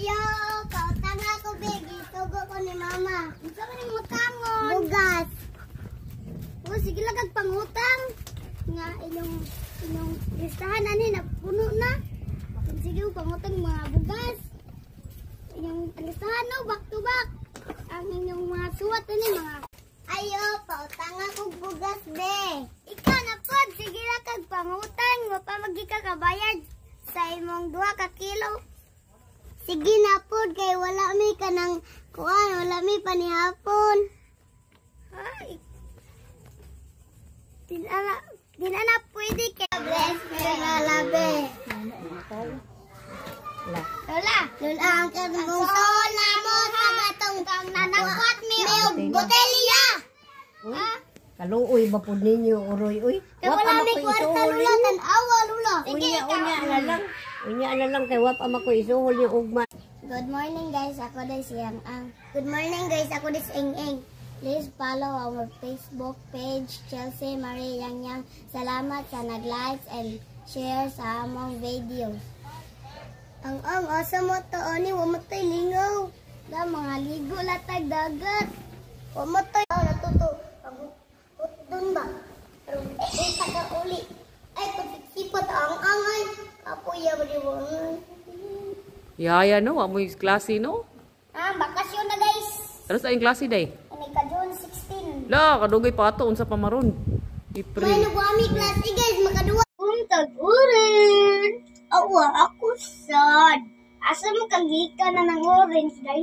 Ayo, pautang ako, Big. Itugo ko ni Mama. Ito ka ni mutangon. Bugas. O, sige lang kag pangutang. Nga, inyong listahan ani na puno na. Sige, pangutang mga bugas. Inyong listahan, no, back to back. Ang inyong mga suwat ani mga. Ayo, pautang ako bugas, be. Ikaw na po, sige lang kag pangutang. Wapa magi ka kabayad sa imong 2 ka kilo. Sige na po, kay wala may kanang kuan, wala may panihapon. Ay. Di na pwede kay bless na labe. Lola, ang kadungtong na mo sa gatong nanakot mi og botelya. Kaluoy ba po ninyo, uroy, uy? Wala may kwarta, Lula, tan-awa, Lula. Unya na lang kay wap ama ko isuhol yung ugma. Good morning guys, ako din si Ang. Good morning guys, ako din si Eng. Please follow our Facebook page, Chelsea Marie Yang. Salamat sa nag-like and share sa among video. Ang asa mo to, ani, wamatay lingaw. Da, mga ligo latag dagat. Wamatay. Natuto. Doon ba? Pero, taga uli. Ay, pagsipat ang angay. Apoy, abaliwangan. Yaya no, amoy klase no? Bakasyon na guys. Ano sa yung klase day? Ini ka June 16. La, kadugay pa ito, unsa pa maron. May April. nagwami klase guys, makaduwa. Tag-urin. Awa, ako sad. Asa mo kagika na ng orange day?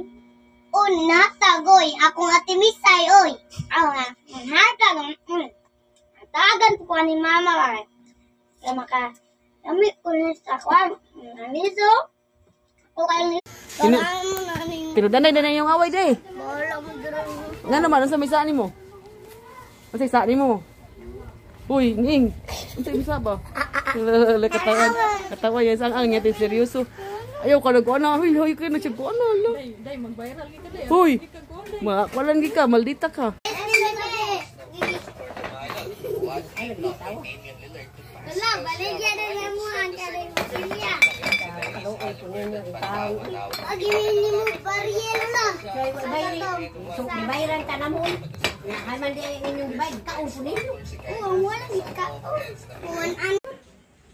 O, natagoy. Akong ate Misay, oy. Awa, hatag. Tagan po ni mama. Kaya maka, kami kunis ako. Naniso. O kayo Pero danay yung away day. Wala mo dito. Nga naman, ang sa may saan mo? Ang sa saan mo? Uy, Ning. Ang sa isa ba? Katawa yan. Saan ang niya, seryoso. Ayaw ka nag-kuha na. Huy, kayo na siya kuha na. Day, mag-viral ka na. Huy, makakualan ka, maldita ka. Wala, baligyan na lang mo ang kaligya. Kaluoy po ninyo itaw. Pag-ibili mo barriel na. So, ibayran ka na mo. Haman di inyong bayad, kaon po ninyo. Oo, walang ikaon. Kuwan ano.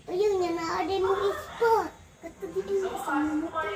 Ayun, yan na din mo isko. Katabi mo sa mga motor.